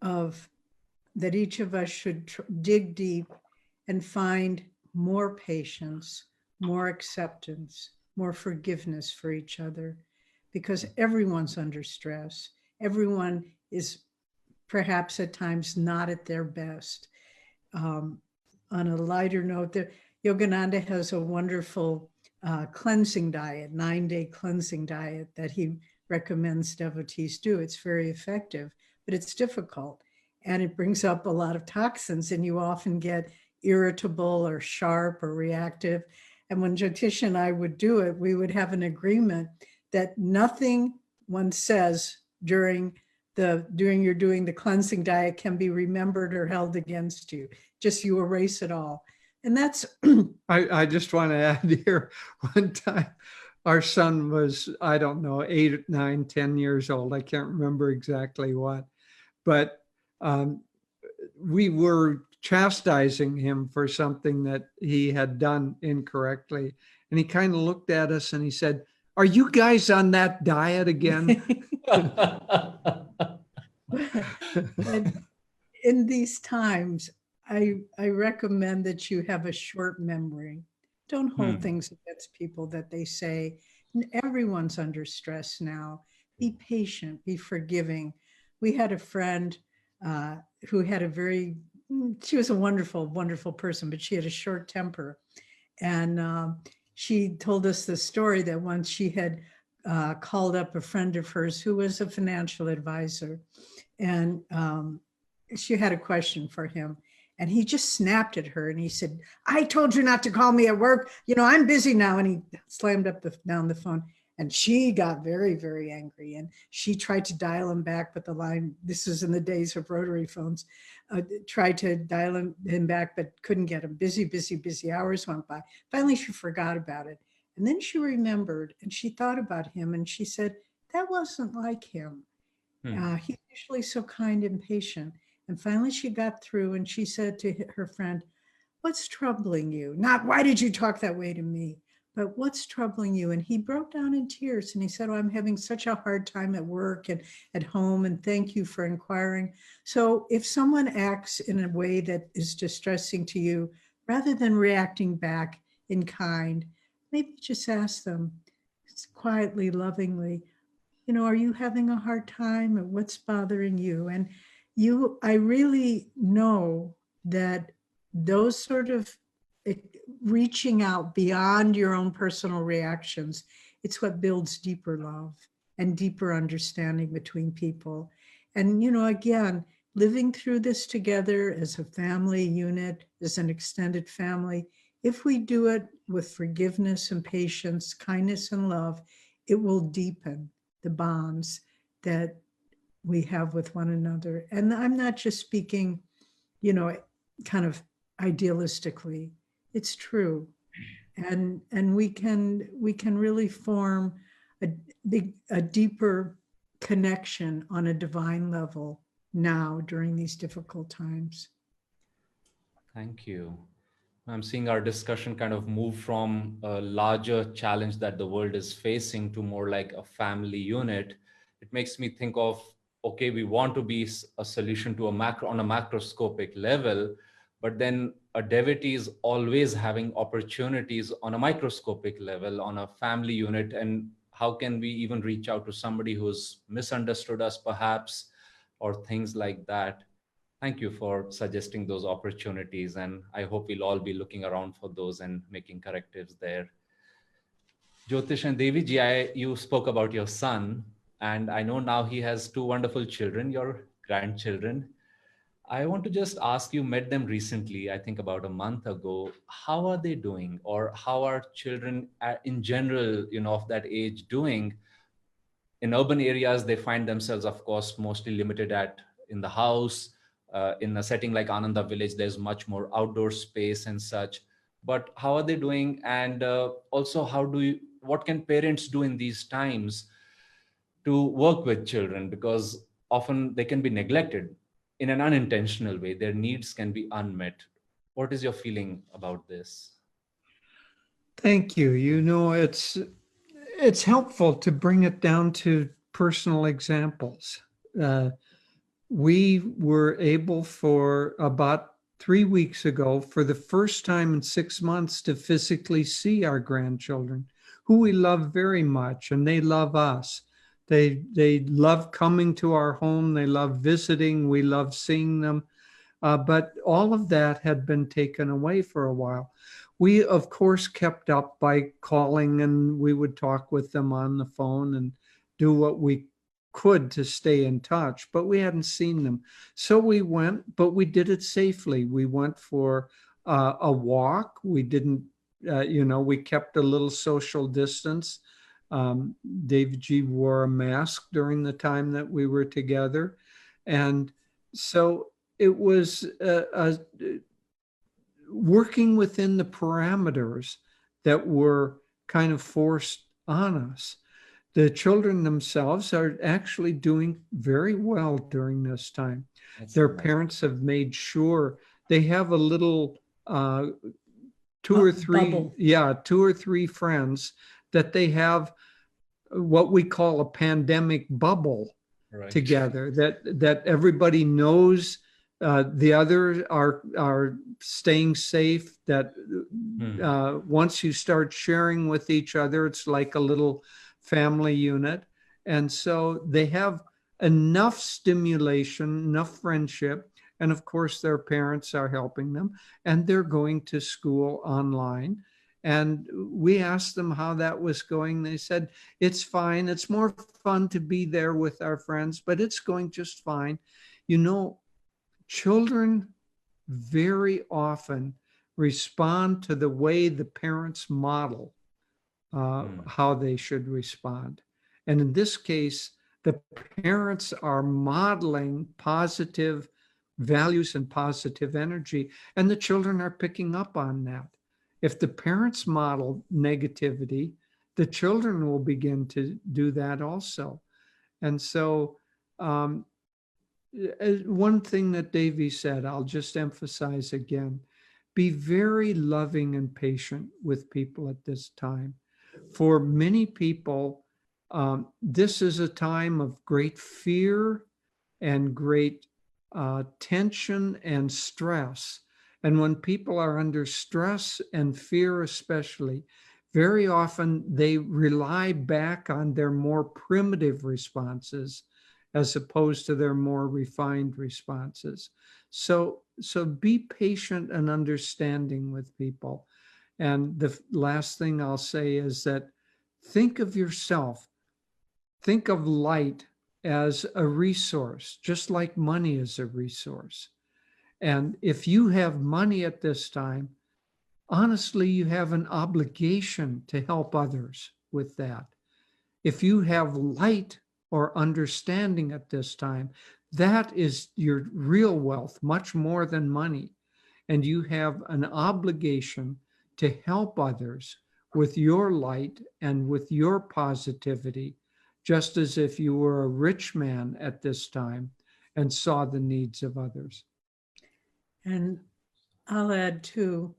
of that each of us should dig deep and find more patience, more acceptance, more forgiveness for each other, because everyone's under stress. Everyone is perhaps at times not at their best. On a lighter note, Yogananda has a wonderful cleansing diet, 9-day cleansing diet that he recommends devotees do. It's very effective, but it's difficult. And it brings up a lot of toxins, and you often get irritable or sharp or reactive. And when Jyotish and I would do it, we would have an agreement that nothing one says during you're doing the cleansing diet can be remembered or held against you. Just you erase it all. And that's I just want to add here, one time our son was, I don't know, 8, 9, 10 years old. I can't remember exactly what, but we were chastising him for something that he had done incorrectly. And he kind of looked at us and he said, "Are you guys on that diet again?" And in these times, I recommend that you have a short memory. Don't hold things against people that they say. Everyone's under stress now. Be patient, be forgiving. We had a friend who had she was a wonderful, wonderful person, but she had a short temper. And she told us the story that once she had called up a friend of hers who was a financial advisor, and she had a question for him. And he just snapped at her and he said, "I told you not to call me at work. I'm busy now." And he slammed up down the phone. And she got very, very angry. And she tried to dial him back, but the line, this is in the days of rotary phones, tried to dial him back, but couldn't get him. Busy. Hours went by. Finally, she forgot about it. And then she remembered and she thought about him and she said, that wasn't like him. He's usually so kind and patient. And finally she got through and she said to her friend, "What's troubling you?" Not, "Why did you talk that way to me?" But "What's troubling you?" And he broke down in tears and he said, "Oh, I'm having such a hard time at work and at home, and thank you for inquiring." So if someone acts in a way that is distressing to you, rather than reacting back in kind, maybe just ask them quietly, lovingly, "Are you having a hard time, or what's bothering you?" And I really know that those sort of reaching out beyond your own personal reactions, it's what builds deeper love and deeper understanding between people. And, again, living through this together as a family unit, as an extended family, if we do it with forgiveness and patience, kindness and love, it will deepen the bonds that we have with one another. And I'm not just speaking, kind of idealistically. It's true. And we can really form a deeper connection on a divine level now during these difficult times. Thank you. I'm seeing our discussion kind of move from a larger challenge that the world is facing to more like a family unit. It makes me think of, okay, we want to be a solution to on a macroscopic level, but then a devotee is always having opportunities on a microscopic level, on a family unit. And how can we even reach out to somebody who's misunderstood us perhaps, or things like that? Thank you for suggesting those opportunities, and I hope we'll all be looking around for those and making correctives there. Jyotish and Devi ji, you spoke about your son, and I know now he has two wonderful children, your grandchildren. I want to just ask, you met them recently, I think about a month ago. How are they doing? Or how are children in general, of that age doing? In urban areas, they find themselves, of course, mostly limited in the house. In a setting like Ananda Village, there's much more outdoor space and such. But how are they doing? And also, what can parents do in these times to work with children? Because often they can be neglected in an unintentional way. Their needs can be unmet. What is your feeling about this? Thank you. It's helpful to bring it down to personal examples. We were able for about 3 weeks ago, for the first time in 6 months, to physically see our grandchildren, who we love very much, and they love us. They love coming to our home. They love visiting. We love seeing them. But all of that had been taken away for a while. We, of course, kept up by calling, and we would talk with them on the phone and do what we could to stay in touch, but we hadn't seen them. So we went, but we did it safely. We went for a walk. We didn't, we kept a little social distance. David G. wore a mask during the time that we were together. And so it was working within the parameters that were kind of forced on us. The children themselves are actually doing very well during this time. Their parents have made sure they have a little two or three friends that they have what we call a pandemic bubble together, that everybody knows the others are staying safe, that once you start sharing with each other, it's like a little family unit. And so they have enough stimulation, enough friendship, and of course their parents are helping them, and they're going to school online. And we asked them how that was going. They said, it's fine. It's more fun to be there with our friends, but it's going just fine. Children very often respond to the way the parents model how they should respond. And in this case, the parents are modeling positive values and positive energy, and the children are picking up on that. If the parents model negativity, the children will begin to do that also. And so one thing that Devi said, I'll just emphasize again, be very loving and patient with people at this time. For many people, this is a time of great fear and great tension and stress. And when people are under stress and fear especially, very often they rely back on their more primitive responses as opposed to their more refined responses. So be patient and understanding with people. And the last thing I'll say is that think of yourself, think of light as a resource, just like money is a resource. And if you have money at this time, honestly, you have an obligation to help others with that. If you have light or understanding at this time, that is your real wealth, much more than money. And you have an obligation to help others with your light and with your positivity, just as if you were a rich man at this time and saw the needs of others. And I'll add too,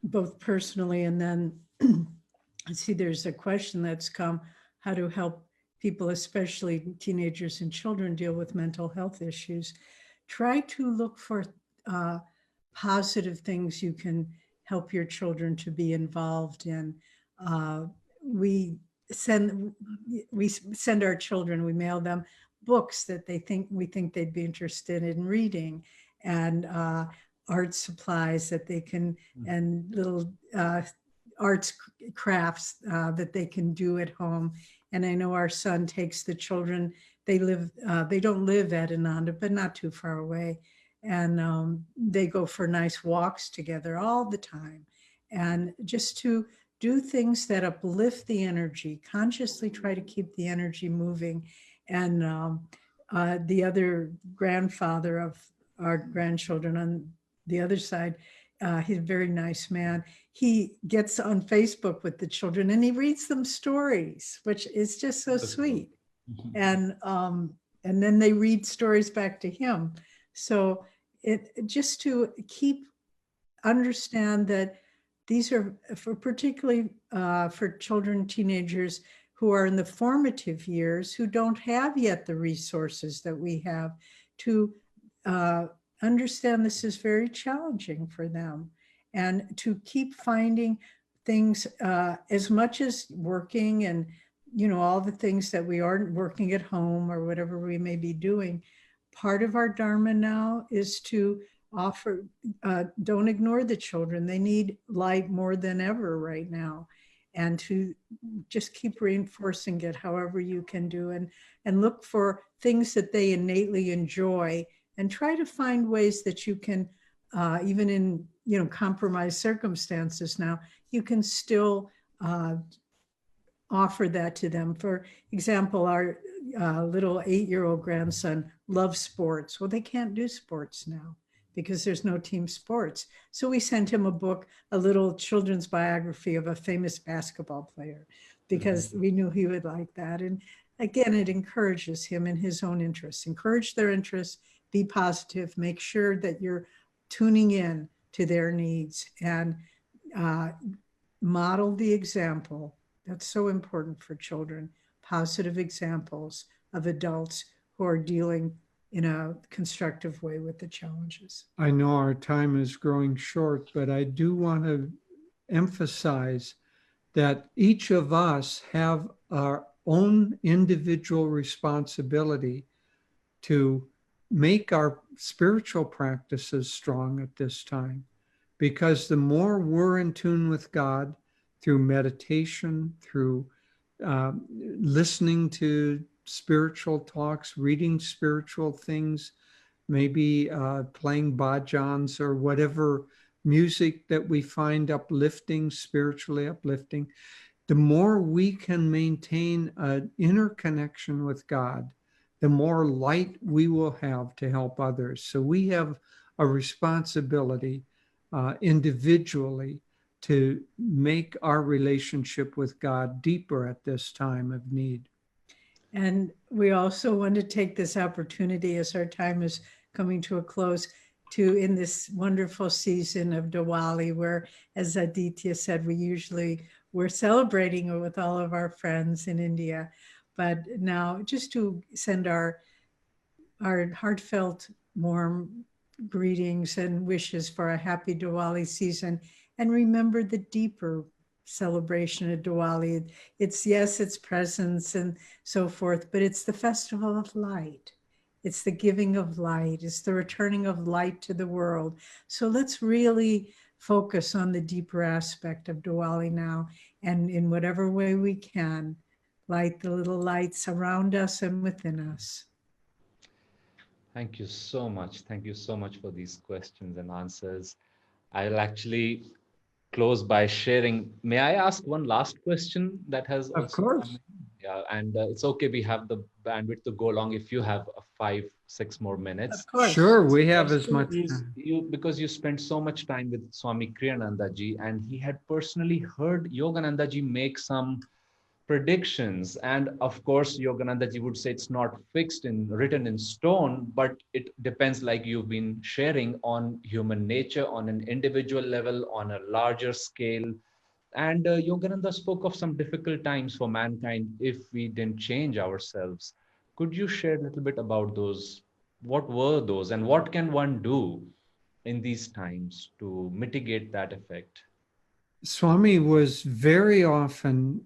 both personally and then I see there's a question that's come, how to help people, especially teenagers and children, deal with mental health issues. Try to look for positive things you can help your children to be involved in. We send our children, we mail them books that we think they'd be interested in reading, and art supplies that they can, and little arts crafts that they can do at home. And I know our son takes the children. They don't live at Ananda, but not too far away. And they go for nice walks together all the time. And just to do things that uplift the energy, consciously try to keep the energy moving. And the other grandfather of our grandchildren on the other side, he's a very nice man. He gets on Facebook with the children and he reads them stories, which is just so sweet. And then they read stories back to him. So it just to keep understand that these are for particularly for children, teenagers who are in the formative years, who don't have yet the resources that we have, to understand this is very challenging for them, and to keep finding things as much as working and, you know, all the things that we aren't working at home or whatever we may be doing. Part of our Dharma now is to offer, don't ignore the children. They need light more than ever right now. And to just keep reinforcing it however you can do, and look for things that they innately enjoy, and try to find ways that you can, even in, you know, compromised circumstances now, you can still offer that to them. For example, our little 8-year-old grandson loves sports. Well, they can't do sports now because there's no team sports. So we sent him a book, a little children's biography of a famous basketball player, because we knew he would like that. And again, it encourages him in his own interests. Encourage their interests, be positive, make sure that you're tuning in to their needs, and model the example. That's so important for children, positive examples of adults who are dealing in a constructive way with the challenges. I know our time is growing short, but I do want to emphasize that each of us have our own individual responsibility to make our spiritual practices strong at this time. Because the more we're in tune with God through meditation, through listening to spiritual talks, reading spiritual things, maybe playing bhajans or whatever music that we find uplifting, spiritually uplifting, the more we can maintain an inner connection with God, the more light we will have to help others. So we have a responsibility individually to make our relationship with God deeper at this time of need. And we also want to take this opportunity, as our time is coming to a close, to, in this wonderful season of Diwali, where, as Aditya said, we're celebrating with all of our friends in India. But now just to send our heartfelt, warm greetings and wishes for a happy Diwali season, and remember the deeper celebration of Diwali. It's presents and so forth, but it's the festival of light. It's the giving of light. It's the returning of light to the world. So let's really focus on the deeper aspect of Diwali now, and in whatever way we can, light the little lights around us and within us. Thank you so much. Thank you so much for these questions and answers. I'll actually close by sharing. May I ask one last question that has Of also course. come in? Yeah, and it's okay. We have the bandwidth to go along if you have 5-6 more minutes. Of course. Sure, we have as Also, much is time. because you spent so much time with Swami Kriyananda ji, and he had personally heard Yogananda ji make some predictions, and of course Yogananda ji would say it's not fixed in written in stone, but it depends, like you've been sharing, on human nature, on an individual level, on a larger scale. And Yogananda spoke of some difficult times for mankind if we didn't change ourselves. Could you share a little bit about those? What were those, and what can one do in these times to mitigate that effect? Swami was very often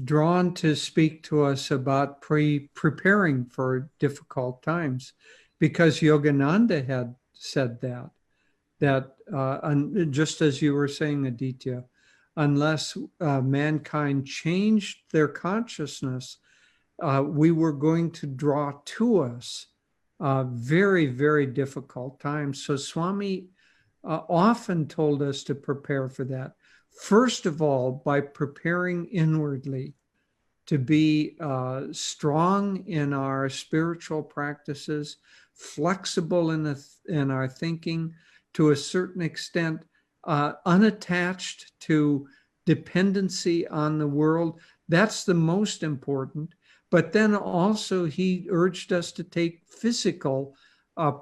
drawn to speak to us about preparing for difficult times, because Yogananda had said that just as you were saying, Aditya, unless mankind changed their consciousness, we were going to draw to us very, very difficult times. So Swami often told us to prepare for that. First of all, by preparing inwardly to be strong in our spiritual practices, flexible in our thinking, to a certain extent, unattached to dependency on the world. That's the most important. But then also he urged us to take physical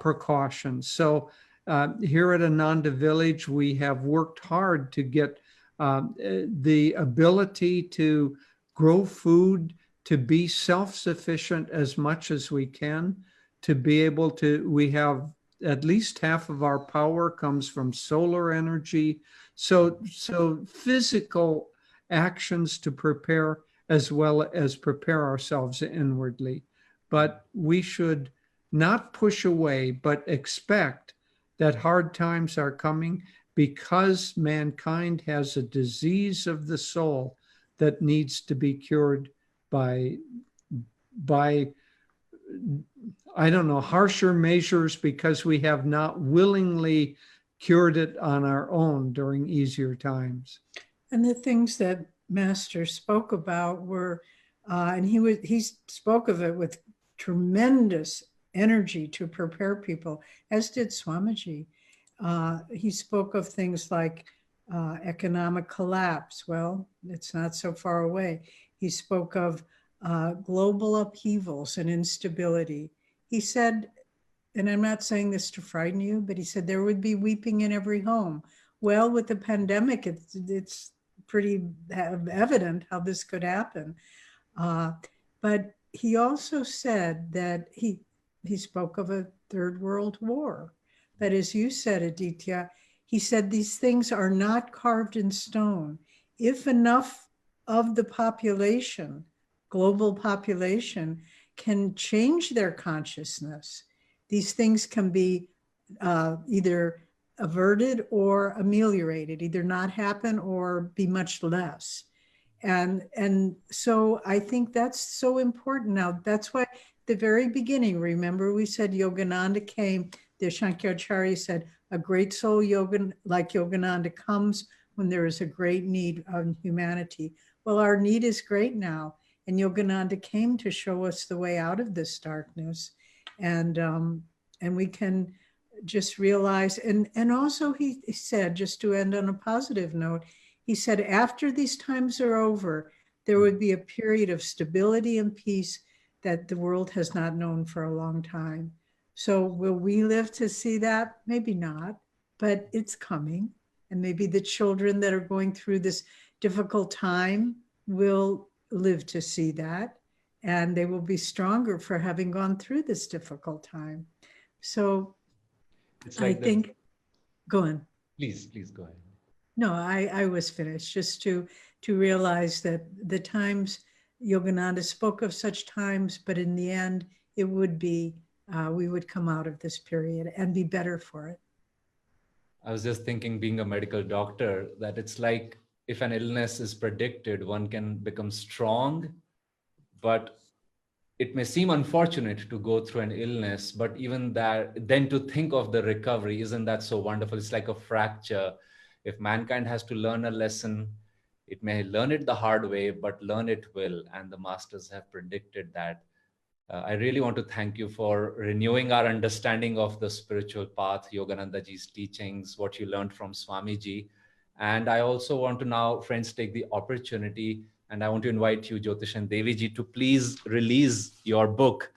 precautions. So here at Ananda Village, we have worked hard to get the ability to grow food, to be self-sufficient as much as we can, to be able to, we have at least half of our power comes from solar energy. So physical actions to prepare, as well as prepare ourselves inwardly. But we should not push away, but expect that hard times are coming, because mankind has a disease of the soul that needs to be cured by I don't know, harsher measures, because we have not willingly cured it on our own during easier times. And the things that Master spoke about were, and he spoke of it with tremendous energy to prepare people, as did Swamiji. He spoke of things like economic collapse. Well, it's not so far away. He spoke of global upheavals and instability. He said, and I'm not saying this to frighten you, but he said there would be weeping in every home. Well, with the pandemic, it's pretty evident how this could happen. But he also said that he spoke of a third world war. But as you said, Aditya, he said these things are not carved in stone. If enough of the population, global population, can change their consciousness, these things can be either averted or ameliorated, either not happen or be much less. And so I think that's so important now. That's why at the very beginning, remember we said Yogananda came, the Shankaracharya said, a great soul like Yogananda comes when there is a great need of humanity. Well, our need is great now. And Yogananda came to show us the way out of this darkness. And we can just realize, and also he said, just to end on a positive note, he said, after these times are over, there would be a period of stability and peace that the world has not known for a long time. So will we live to see that? Maybe not, but it's coming. And maybe the children that are going through this difficult time will live to see that. And they will be stronger for having gone through this difficult time. So it's like I think, go on. Please go ahead. No, I was finished. Just to realize that the times, Yogananda spoke of such times, but in the end, it would be, we would come out of this period and be better for it. I was just thinking, being a medical doctor, that it's like if an illness is predicted, one can become strong, but it may seem unfortunate to go through an illness, but even that, then to think of the recovery, isn't that so wonderful? It's like a fracture. If mankind has to learn a lesson, it may learn it the hard way, but learn it will. And the masters have predicted that. I really want to thank you for renewing our understanding of the spiritual path, Yogananda ji's teachings, what you learned from Swamiji. And I also want to now, friends, take the opportunity, and I want to invite you, Jyotish and Devi ji, to please release your book,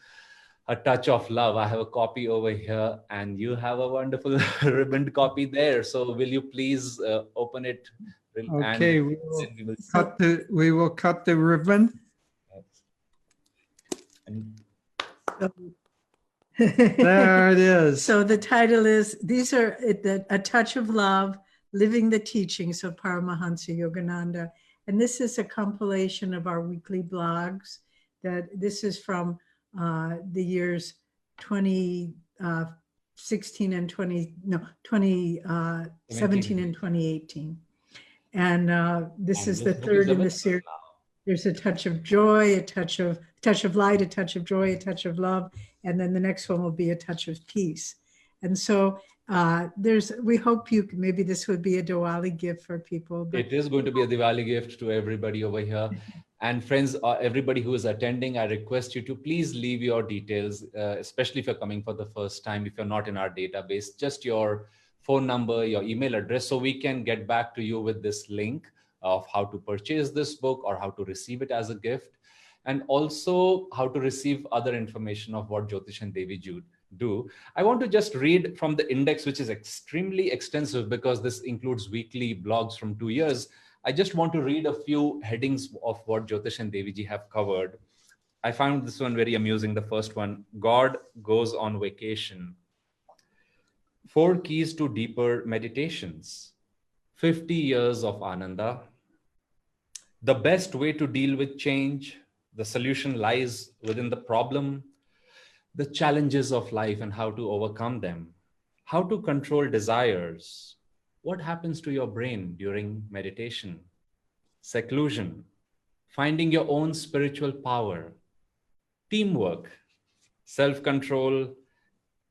A Touch of Love. I have a copy over here, and you have a wonderful ribboned copy there. So will you please open it? Okay, we will cut the ribbon. And there it is. So the title is, these are A Touch of Love, Living the Teachings of Paramahansa Yogananda. And this is a compilation of our weekly blogs. That this is from the years 2016 and 2017 and 2018. And this is the third in the series. There's a touch of joy, a touch of light, a touch of joy, a touch of love, and then the next one will be a touch of peace. And so we hope maybe this would be a Diwali gift for people. But it is going to be a Diwali gift to everybody over here. And friends, everybody who is attending, I request you to please leave your details, especially if you're coming for the first time, if you're not in our database, just your phone number, your email address, so we can get back to you with this link of how to purchase this book or how to receive it as a gift, and also how to receive other information of what Jyotish and Devi do. I want to just read from the index, which is extremely extensive because this includes weekly blogs from 2 years. I just want to read a few headings of what Jyotish and Devi ji have covered. I found this one very amusing. The first one, God goes on vacation. 4 keys to deeper meditations. 50 years of Ananda. The best way to deal with change. The solution lies within the problem. The challenges of life and how to overcome them. How to control desires. What happens to your brain during meditation? Seclusion. Finding your own spiritual power. Teamwork. Self-control.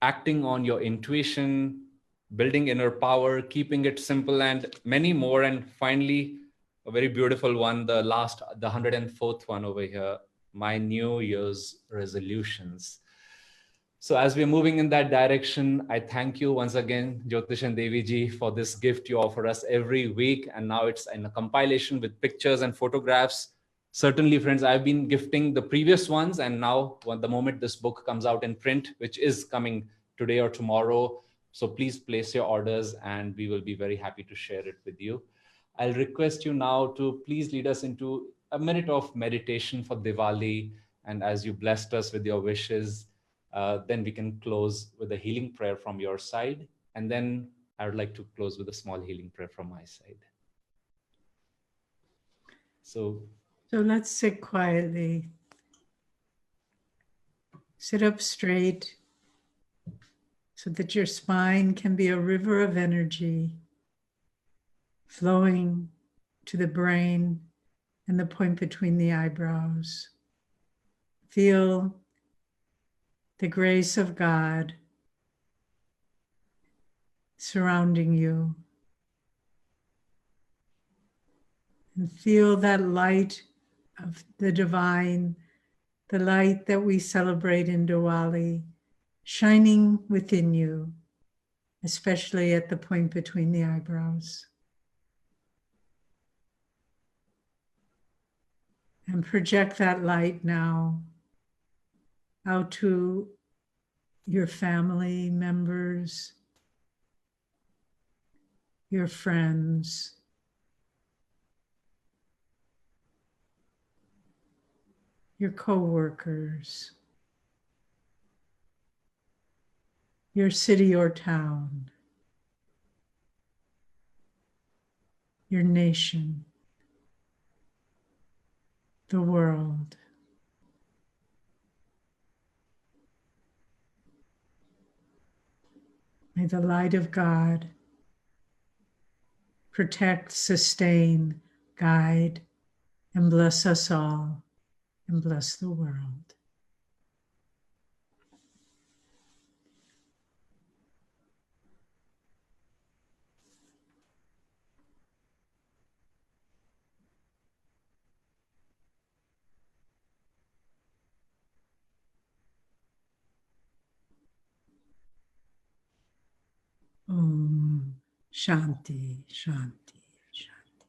Acting on your intuition. Building inner power. Keeping it simple, and many more. And finally, a very beautiful one, the 104th one over here. My New Year's resolutions. So as we're moving in that direction, I thank you once again, Jyotish and Devi ji, for this gift you offer us every week. And now it's in a compilation with pictures and photographs. Certainly, friends, I've been gifting the previous ones. And now, the moment this book comes out in print, which is coming today or tomorrow, so please place your orders and we will be very happy to share it with you. I'll request you now to please lead us into a minute of meditation for Diwali. And as you blessed us with your wishes, then we can close with a healing prayer from your side. And then I would like to close with a small healing prayer from my side. So let's sit quietly. Sit up straight so that your spine can be a river of energy flowing to the brain and the point between the eyebrows. Feel the grace of God surrounding you. And feel that light of the divine, the light that we celebrate in Diwali, shining within you, especially at the point between the eyebrows. And project that light now out to your family members, your friends, your co-workers, your city or town, your nation, the world. May the light of God protect, sustain, guide, and bless us all, and bless the world. Om Shanti, Shanti, Shanti.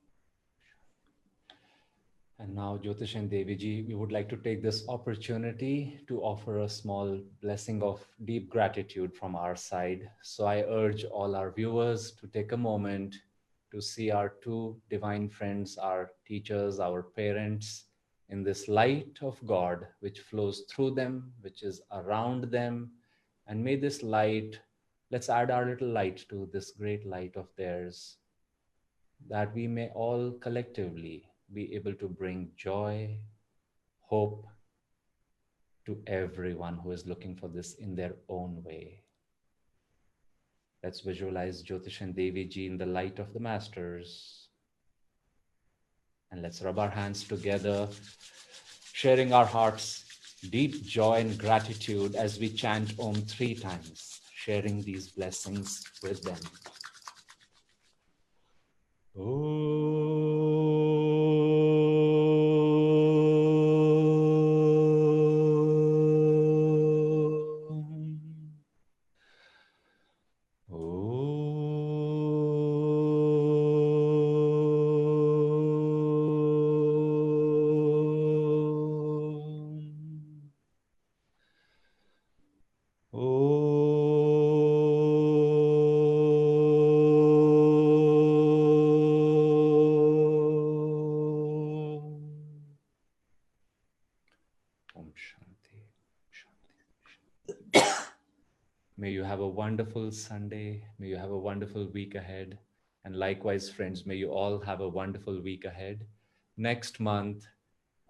And now, Jyotish and Devi ji, we would like to take this opportunity to offer a small blessing of deep gratitude from our side. So I urge all our viewers to take a moment to see our 2 divine friends, our teachers, our parents, in this light of God, which flows through them, which is around them. And may this light, let's add our little light to this great light of theirs. that we may all collectively be able to bring joy, hope to everyone who is looking for this in their own way. Let's visualize Jyotish and Devi ji in the light of the masters. And let's rub our hands together, sharing our hearts, deep joy and gratitude as we chant Om 3 times, sharing these blessings with them. May you have a wonderful Sunday. May you have a wonderful week ahead. And likewise, friends, may you all have a wonderful week ahead. Next month,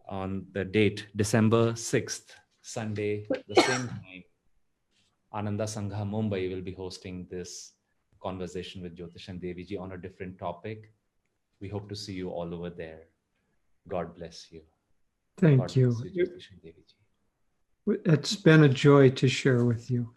on the date, December 6th, Sunday, the same time, Ananda Sangha Mumbai will be hosting this conversation with Jyotish and Devi ji on a different topic. We hope to see you all over there. God bless you. Thank God you. bless you, Jyotish and Devi ji. It's been a joy to share with you.